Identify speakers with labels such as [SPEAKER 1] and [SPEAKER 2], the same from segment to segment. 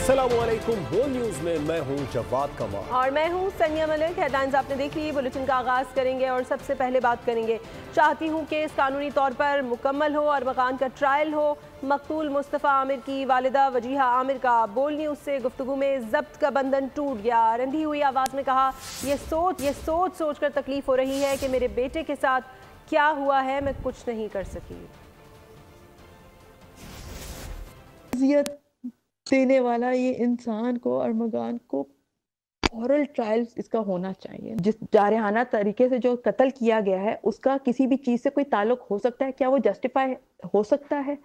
[SPEAKER 1] अस्सलामुअलैकुम। बोल न्यूज में मैं हूं जवाद कमाल
[SPEAKER 2] और मैं हूं सनिया मलिक। हेडलाइंस आपने देख ली। बुलेटिन का आगाज करेंगे और सबसे पहले बात करेंगे, चाहती हूं केस कानूनी तौर पर मुकम्मल हो और मकान का ट्रायल हो। मकतूल मुस्तफ़ा आमिर की वालिदा वजीहा आमिर का बोल न्यूज से गुफ्तगू में जब्त का बंधन टूट गया। रंधी हुई आवाज में कहा, ये सोच कर तकलीफ हो रही है कि मेरे बेटे के साथ क्या हुआ है, मैं कुछ नहीं कर सकी।
[SPEAKER 3] देने वाला ये इंसान को अरमगान को फौरन ट्रायल इसका होना चाहिए। जिस जारहाना तरीके से जो कत्ल किया गया है उसका किसी भी चीज से कोई ताल्लुक हो सकता है क्या? वो जस्टिफाई हो सकता है?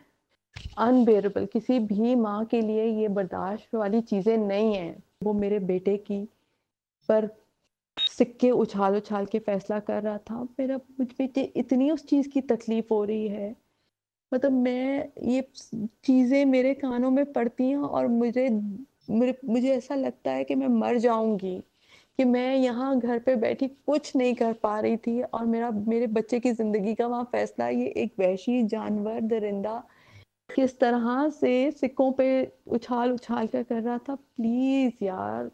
[SPEAKER 3] अनबेरेबल। किसी भी माँ के लिए ये बर्दाश्त वाली चीजें नहीं है। वो मेरे बेटे की पर सिक्के उछाल उछाल के फैसला कर रहा था। मुझ बेटे इतनी उस चीज की तकलीफ हो रही है, मतलब मैं ये चीज़ें मेरे कानों में पड़ती हैं और मुझे ऐसा लगता है कि मैं मर जाऊंगी, कि मैं यहाँ घर पे बैठी कुछ नहीं कर पा रही थी और मेरे बच्चे की ज़िंदगी का वहाँ फैसला ये एक वहशी जानवर दरिंदा किस तरह से सिक्कों पे उछाल उछाल कर रहा था। प्लीज़ यार।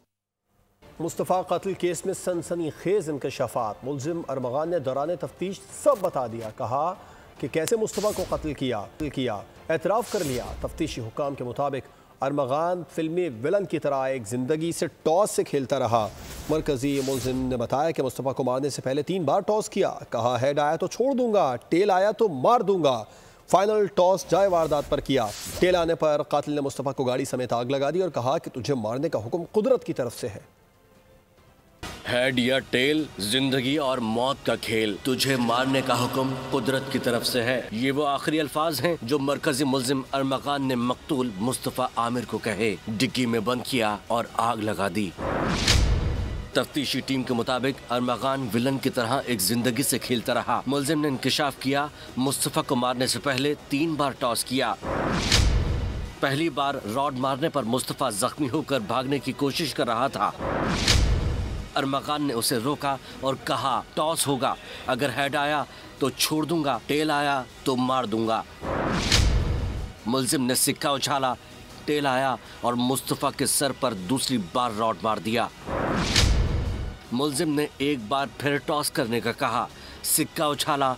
[SPEAKER 1] मुस्तफ़ा कत्ल केस में सनसनीखेज इंकशाफात। मुलजिम अरमगान ने दौरान तफ्तीश सब बता दिया। कहा कि कैसे मुस्तफ़ा को कत्ल किया, एतराफ़ कर लिया। तफ्तीशी हुकाम के मुताबिक अरमगान फिल्मी विलन की तरह एक ज़िंदगी से टॉस से खेलता रहा। मरकज़ी मुलजिम ने बताया कि मुस्तफ़ा को मारने से पहले 3 बार टॉस किया। कहा, हेड आया तो छोड़ दूंगा, टेल आया तो मार दूंगा। फाइनल टॉस जाए वारदात पर किया। टेल आने पर कातिल ने मुस्तफ़ा को गाड़ी समेत आग लगा दी और कहा कि तुझे मारने का हुक्म कुदरत की तरफ से है।
[SPEAKER 4] हेड या टेल, जिंदगी और मौत का खेल, तुझे मारने का हुक्म कुदरत की तरफ से है। ये वो आखिरी अल्फाज हैं जो मरकजी मुल्जिम अरमगान ने मकतूल मुस्तफ़ा आमिर को कहे। डिग्गी में बंद किया और आग लगा दी। तफ्तीशी टीम के मुताबिक अरमगान विलन की तरह एक जिंदगी से खेलता रहा। मुल्जिम ने इंकशाफ किया, मुस्तफ़ा को मारने से पहले 3 बार टॉस किया। पहली बार रॉड मारने पर मुस्तफ़ा जख्मी होकर भागने की कोशिश कर रहा था। अरमगान ने उसे रोका और कहा, टॉस होगा, अगर हेड आया तो छोड़ दूंगा, टेल आया तो मार दूंगा। मुल्जिम ने सिक्का उछाला, टेल आया और मुस्तफ़ा के सर पर दूसरी बार रॉड मार दिया। मुल्जिम ने एक बार फिर टॉस करने का कहा, सिक्का उछाला,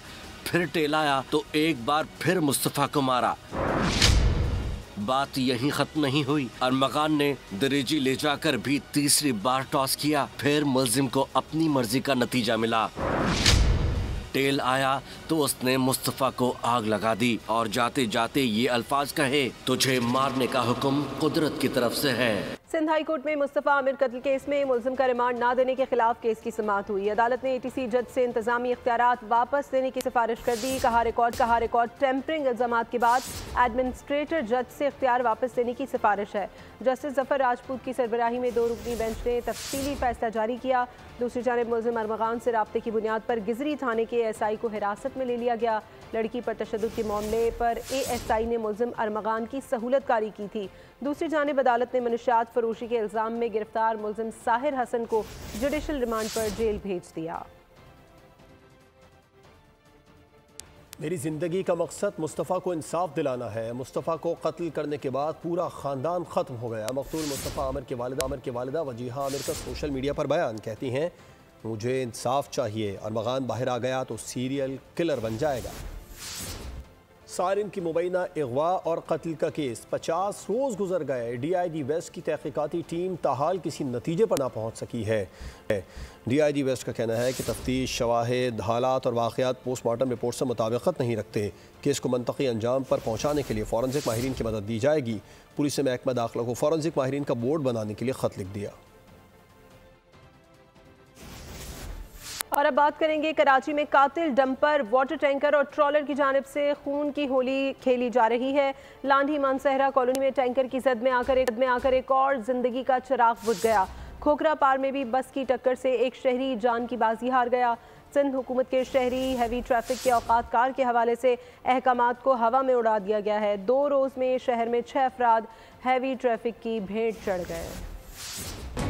[SPEAKER 4] फिर टेल आया तो एक बार फिर मुस्तफ़ा को मारा। बात यहीं खत्म नहीं हुई। अरमगान ने दरेजी ले जाकर भी तीसरी बार टॉस किया। फिर मुल्जिम को अपनी मर्जी का नतीजा मिला। टेल आया तो उसने मुस्तफ़ा को आग लगा दी और जाते जाते ये अल्फाज कहे, तुझे मारने का हुक्म कुदरत की तरफ से है।
[SPEAKER 2] सिंध हाई कोर्ट में मुस्तफ़ा आमिर कत्ल केस में मुल्जिम का रिमांड ना देने के खिलाफ केस की समाअत हुई। अदालत ने ATC जज से इंतजामी इख्तियारात वापस देने की सिफारिश कर दी। कहा रिकॉर्ड टेम्परिंग इल्जामात के बाद एडमिनिस्ट्रेटर जज से इख्तियार वापस देने की सिफारिश है। जस्टिस जफर राजपूत की सरबराही में 2 रुकनी बेंच ने तफसीली फैसला जारी किया। दूसरी जानिब मुल्जिम अरमगान से राब्ते की बुनियाद पर गिजरी थाने के SI को हिरासत में ले लिया गया। लड़की पर तशद्दुद के मामले पर ASI ने मुल्जिम अरमगान की सहूलतकारी की थी। दूसरी जानिब अदालत ने मनशियात फरोशी के इल्ज़ाम में गिरफ्तार मुल्जिम साहिर हसन को जुडिशल रिमांड पर जेल भेज दिया।
[SPEAKER 1] मेरी ज़िंदगी का मकसद मुस्तफ़ा को इंसाफ दिलाना है। मुस्तफ़ा को कत्ल करने के बाद पूरा ख़ानदान ख़त्म हो गया। मकतूल मुस्तफ़ा आमिर के वालिदा वजीहा आमिर का सोशल मीडिया पर बयान। कहती हैं, मुझे इंसाफ चाहिए। अरमगान बाहर आ गया तो सीरियल किलर बन जाएगा। सारिन की मुबैना अगवा और कत्ल का केस 50 रोज़ गुजर गए। DIG वेस्ट की तहकीकाती टीम ताहाल किसी नतीजे पर ना पहुँच सकी है। DIG वेस्ट का कहना है कि तफ्तीश, शवाहिद, हालात और वाक़यात पोस्टमार्टम रिपोर्ट से मुताबिकत नहीं रखते। केस को मंतकी अंजाम पर पहुँचाने के लिए फॉरेंसिक माहिरीन की मदद दी जाएगी। पुलिस ने महकमा दाखिला को फॉरेंसिक माहिरीन का बोर्ड बनाने के लिए ख़त लिख दिया।
[SPEAKER 2] और अब बात करेंगे कराची में कातिल डंपर, वाटर टैंकर और ट्रॉलर की जानिब से खून की होली खेली जा रही है। लांधी मानसहरा कॉलोनी में टैंकर की जद में आकर एक और जिंदगी का चिराग बुझ गया। खोखरा पार में भी बस की टक्कर से एक शहरी जान की बाजी हार गया। सिंध हुकूमत के शहरी हैवी ट्रैफिक के औकात कार के हवाले से अहकामात को हवा में उड़ा दिया गया है। 2 रोज़ में शहर में 6 अफराद हैवी ट्रैफिक की भेंट चढ़ गए।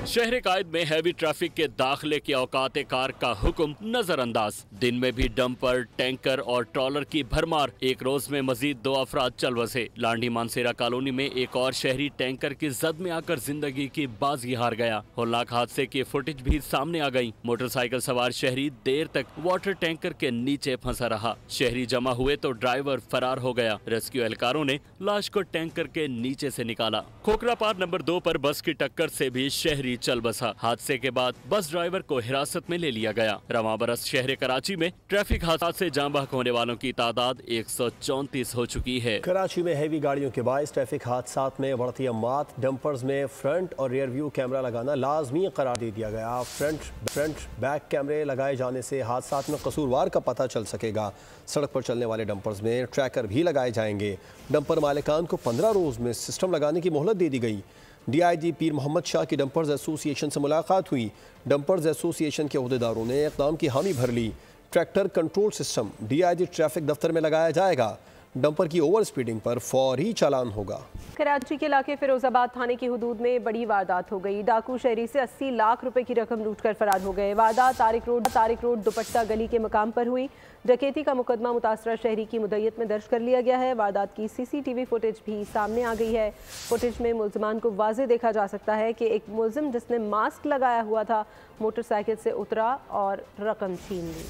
[SPEAKER 5] शहर कायद में हैवी ट्रैफिक के दाखिले की औकात कार का हुक्म नजरअंदाज। दिन में भी डंपर, टैंकर और ट्रॉलर की भरमार। एक रोज में मजीद 2 अफराद चल बसे। लांडी मानसेरा कॉलोनी में एक और शहरी टैंकर की जद में आकर जिंदगी की बाजी हार गया। होलनाक हादसे की फुटेज भी सामने आ गई। मोटरसाइकिल सवार शहरी देर तक वाटर टैंकर के नीचे फंसा रहा। शहरी जमा हुए तो ड्राइवर फरार हो गया। रेस्क्यू एहलकारों ने लाश को टैंकर के नीचे से निकाला। खोखरा पार नंबर 2 पर बस की टक्कर से भी शहरी चल बसा। हादसे के बाद बस ड्राइवर को हिरासत में ले लिया गया। रवां बरस शहर कराची में ट्रैफिक हादसा से जान बहक होने वालों की तादाद 134 हो चुकी है।
[SPEAKER 1] कराची में हैवी गाड़ियों के बायस ट्रैफिक हादसात में बढ़ती अमात। डंपर्स में फ्रंट और रियर व्यू कैमरा लगाना लाजमी करार दे दिया गया। फ्रंट बैक कैमरे लगाए जाने से हादसात में कसूरवार का पता चल सकेगा। सड़क पर चलने वाले डंपर्स में ट्रैकर भी लगाए जाएंगे। डंपर मालिकान को 15 रोज में सिस्टम लगाने की मोहलत दे दी गई। DIG पीर मोहम्मद शाह की डंपर्स एसोसिएशन से मुलाकात हुई। डंपर्स एसोसिएशन के अहदेदारों ने इक़दाम की हामी भर ली। Tractor control system DIG traffic दफ्तर में लगाया जाएगा। डंपर की ओवर स्पीडिंग पर फौरी चालान होगा।
[SPEAKER 2] कराची के इलाके फिरोजाबाद थाने की हुदूद में बड़ी वारदात हो गई। डाकू शहरी से 80 लाख रुपए की रकम लूटकर फरार हो गए। वारदात तारिक रोड दुपट्टा गली के मकाम पर हुई। डकैती का मुकदमा मुतासरा शहरी की मुद्दत में दर्ज कर लिया गया है। वारदात की CCTV फुटेज भी सामने आ गई है। फुटेज में मुल्जिमान को वाज़े देखा जा सकता है कि एक मुल्जिम जिसने मास्क लगाया हुआ था मोटरसाइकिल से उतरा और रकम छीन ली।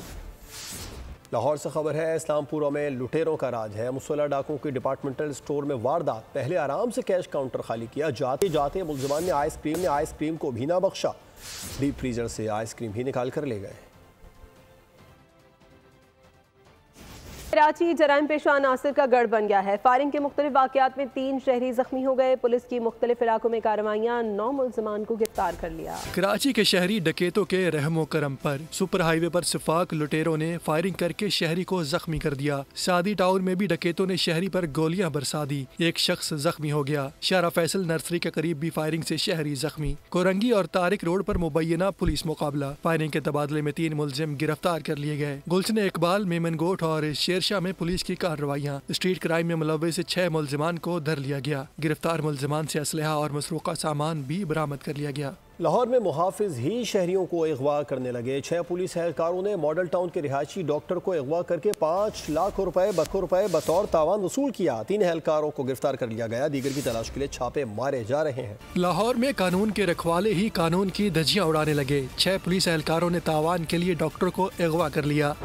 [SPEAKER 1] लाहौर से खबर है, इस्लामपुरा में लुटेरों का राज है। मुसल्लह डाकुओं की डिपार्टमेंटल स्टोर में वारदात। पहले आराम से कैश काउंटर खाली किया, जाते जाते मुल्जिमान ने आइसक्रीम को भी ना बख्शा। डीप फ्रीजर से आइसक्रीम भी निकाल कर ले गए।
[SPEAKER 2] कराची जराइम पेशा अनासर का गढ़ बन गया है। फायरिंग के मुख्तलिफ वाक़यात में 3 शहरी जख्मी हो गए। पुलिस की मुख्तलिफ इलाकों में कार्रवाइयाँ, 9 मुल्जिमान को गिरफ्तार कर लिया।
[SPEAKER 6] कराची के शहरी डकैतों के रहमो करम पर सुपर हाईवे पर सिफाक लुटेरों ने फायरिंग करके शहरी को जख्मी कर दिया। सादी टाउन में भी डकैतों ने शहरी पर गोलियां बरसा दी। एक शख्स जख्मी हो गया। शारा फैसल नर्सरी के करीब भी फायरिंग से शहरी जख्मी। कोरंगी और तारिक रोड पर मुबैना पुलिस मुकाबला। फायरिंग के तबादले में 3 मुल्जिम गिरफ्तार कर लिए गए। गुलशन इकबाल, मेमनगोट और शेरशाह में पुलिस की कार्रवाइयाँ। स्ट्रीट क्राइम में मुलव्वस 6 मुल्जिमान को धर लिया गया। गिरफ्तार मुल्जिमान से असलहा और मसरूका सामान भी बरामद कर लिया गया।
[SPEAKER 1] लाहौर में मुहाफिज ही शहरियों को अगवा करने लगे। 6 पुलिस एहलकारों ने मॉडल टाउन के रिहायशी डॉक्टर को अगवा करके 5 लाख रुपए बतौर तावान वसूल किया। 3 एहलकारों को गिरफ्तार कर लिया गया। दीगर की तलाश के लिए छापे मारे जा रहे हैं।
[SPEAKER 6] लाहौर में कानून के रखवाले ही कानून की धज्जियां उड़ाने लगे। 6 पुलिस एहलकारों ने तावान के लिए डॉक्टर को अगवा कर लिया।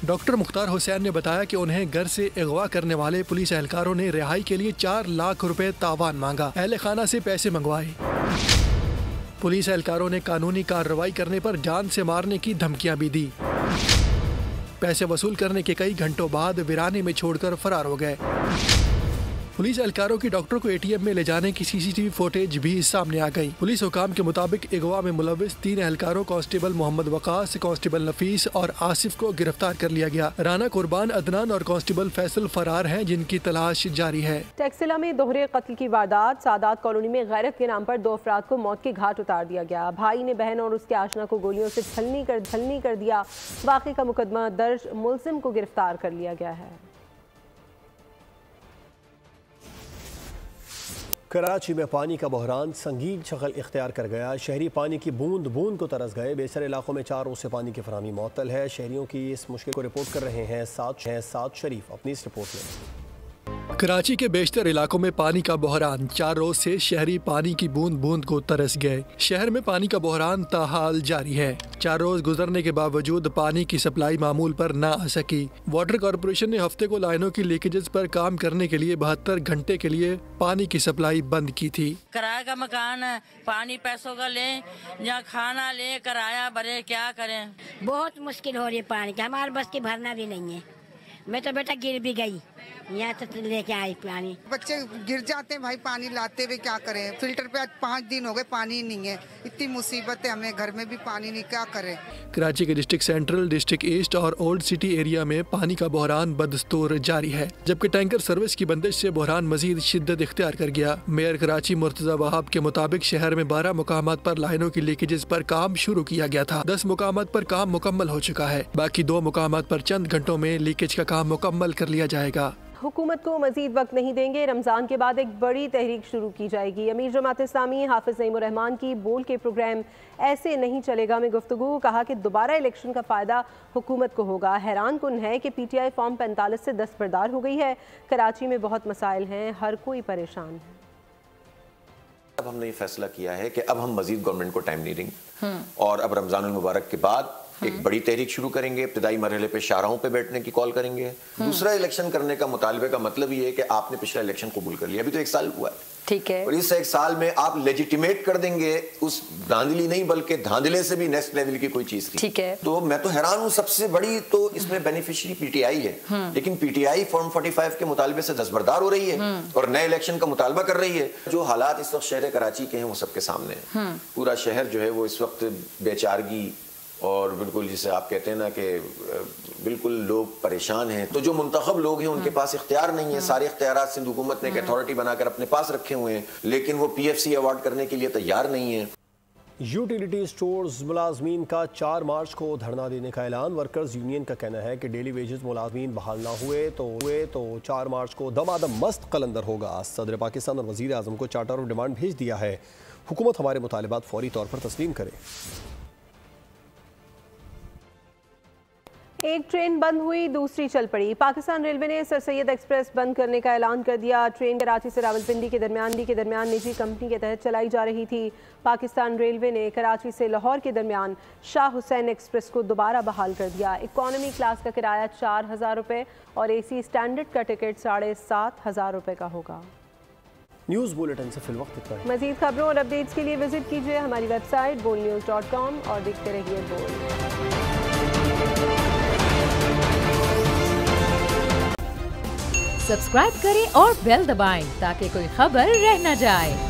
[SPEAKER 6] डॉक्टर मुख्तार हुसैन ने बताया कि उन्हें घर से अगवा करने वाले पुलिस एहलकारों ने रिहाई के लिए 4 लाख रुपए तावान मांगा। अहले खाना से पैसे मंगवाए। पुलिस एहलकारों ने कानूनी कार्रवाई करने पर जान से मारने की धमकियां भी दी। पैसे वसूल करने के कई घंटों बाद वीराने में छोड़कर फरार हो गए। पुलिस एहलकारों की डॉक्टर को ATM में ले जाने की CCTV फुटेज भी सामने आ गई। पुलिस हुकाम के मुताबिक अगवा में मुलव्विस 3 एहलकारों कांस्टेबल मोहम्मद वकास, कांस्टेबल नफीस और आसिफ को गिरफ्तार कर लिया गया। राना कुर्बान, अदनान और कांस्टेबल फैसल फरार हैं, जिनकी तलाश जारी है।
[SPEAKER 2] टैक्सिला में दोहरे कत्ल की वारदात। सादात कॉलोनी में गैरत के नाम पर 2 अफराद को मौत के घाट उतार दिया गया। भाई ने बहन और उसके आशना को गोलियों से छलनी कर दिया। वाक़े का मुकदमा दर्ज, मुल्जिम को गिरफ्तार कर लिया गया है।
[SPEAKER 1] कराची में पानी का बहरान संगीन शक्ल इख्तियार कर गया। शहरी पानी की बूंद बूंद को तरस गए। बेसर इलाकों में 4 रोज से पानी की फराहमी मुअत्तल है। शहरियों की इस मुश्किल को रिपोर्ट कर रहे हैं साद शरीफ अपनी इस रिपोर्ट में।
[SPEAKER 6] कराची के बेशतर इलाकों में पानी का बहरान। 4 रोज से शहरी पानी की बूंद बूंद को तरस गए। शहर में पानी का बहरान ताहाल जारी है। 4 रोज गुजरने के बावजूद पानी की सप्लाई मामूल पर ना आ सकी। वाटर कॉरपोरेशन ने हफ्ते को लाइनों की लीकेजेस पर काम करने के लिए 72 घंटे के लिए पानी की सप्लाई बंद की थी।
[SPEAKER 7] किराए का मकान है, पानी पैसों का लें या खाना लें, किराया भरे, क्या करें।
[SPEAKER 8] बहुत मुश्किल हो रही है पानी की, हमारे बस की भरना भी नहीं है। मैं तो बेटा गिर भी गई, यहाँ तो लेके आई पानी।
[SPEAKER 9] बच्चे गिर जाते हैं भाई, पानी लाते हुए क्या करें। फिल्टर पे आज 5 दिन हो गए, पानी नहीं है। इतनी मुसीबत है, हमें घर में भी पानी नहीं, क्या करें।
[SPEAKER 6] कराची के डिस्ट्रिक्ट सेंट्रल, डिस्ट्रिक्ट ईस्ट और ओल्ड सिटी एरिया में पानी का बहरान बदस्तूर जारी है, जबकि टैंकर सर्विस की बंदिश से बहरान मजीद शिद्दत इख्तियार कर गया। मेयर कराची मुर्तजा वहाब के मुताबिक शहर में 12 मुकामात पर लाइनों की लीकेजेस पर काम शुरू किया गया था। 10 मुकामात पर काम मुकम्मल हो चुका है। बाकी 2 मुकामात पर चंद घंटों में लीकेज का काम मुकम्मल कर लिया जाएगा।
[SPEAKER 2] हुकूमत को मजीद वक्त नहीं देंगे, रमज़ान के बाद एक बड़ी तहरीक शुरू की जाएगी। अमीर जमात इस्लामी हाफिज़ नईमुर रहमान की बोल के प्रोग्राम ऐसे नहीं चलेगा में गुफ्तगू, कहा कि दोबारा इलेक्शन का फ़ायदा हुकूमत को होगा। हैरान कुन है कि PTI फॉर्म 45 से दस्तबरदार हो गई है। कराची में बहुत मसाइल हैं, हर कोई परेशान है।
[SPEAKER 10] अब हमने ये फैसला किया है कि अब हम मजीद गवर्नमेंट को टाइम नहीं देंगे और अब रमज़ानुल मुबारक के बाद एक बड़ी तहरीक शुरू करेंगे। इब्तिदाई मरहले पे शाहराहों पे बैठने की कॉल करेंगे। दूसरा इलेक्शन करने का मुतालबे का मतलब ये है कि आपने पिछला इलेक्शन कबूल कर लिया, अभी तो 1 साल हुआ है,
[SPEAKER 11] ठीक है,
[SPEAKER 10] और इस 1 साल में आप लेजिटिमेट कर देंगे उस धांधली नहीं बल्कि धांधले से भी नेक्स्ट लेवल की कोई चीज थी,
[SPEAKER 11] ठीक है।
[SPEAKER 10] तो मैं तो हैरान हूँ, सबसे बड़ी तो इसमें बेनिफिशियरी PTI है, लेकिन PTI फॉर्म 45 के मुतालबे से दस्तबरदार हो रही है और नए इलेक्शन का मुतालबा कर रही है। जो हालात इस वक्त शहर कराची के हैं वो सबके सामने है। पूरा शहर जो है वो इस वक्त बेचारगी और बिल्कुल जिसे आप कहते हैं ना कि बिल्कुल लोग परेशान हैं। तो जो मुंतखब लोग हैं उनके पास इख्तियार नहीं है, सारे इख्तियारात सिंध हुकूमत ने एक अथॉरिटी बनाकर अपने पास रखे हुए हैं, लेकिन वो PFC अवार्ड करने के लिए तैयार नहीं है।
[SPEAKER 1] यूटिलिटी स्टोर्स मुलाजमीन का 4 मार्च को धरना देने का ऐलान। वर्कर्स यूनियन का कहना है कि डेली वेजेस मुलाजमीन बहाल ना हुए तो 4 मार्च को दमादम मस्त कलंदर होगा। सदर पाकिस्तान और वज़ीर आज़म को चार्टर ऑफ डिमांड भेज दिया है। हुकूमत हमारे मुतालिबात फौरी तौर पर तस्लीम करे।
[SPEAKER 2] एक ट्रेन बंद हुई, दूसरी चल पड़ी। पाकिस्तान रेलवे ने सर सैयद एक्सप्रेस बंद करने का ऐलान कर दिया। ट्रेन कराची से रावलपिंडी के दरमियान निजी कंपनी के तहत चलाई जा रही थी। पाकिस्तान रेलवे ने कराची से लाहौर के दरमियान शाह हुसैन एक्सप्रेस को दोबारा बहाल कर दिया। इकॉनमी क्लास का किराया 4000 रुपये और AC स्टैंडर्ड का टिकट 7500 रुपये का होगा।
[SPEAKER 1] न्यूज़ बुलेटिन से फिलवक्त इतना ही।
[SPEAKER 2] मज़ीद खबरों और अपडेट्स के लिए विजिट कीजिए हमारी वेबसाइट bolnews.com और देखते रहिए बोल।
[SPEAKER 12] सब्सक्राइब करें और बेल दबाएं ताकि कोई खबर रह न जाए।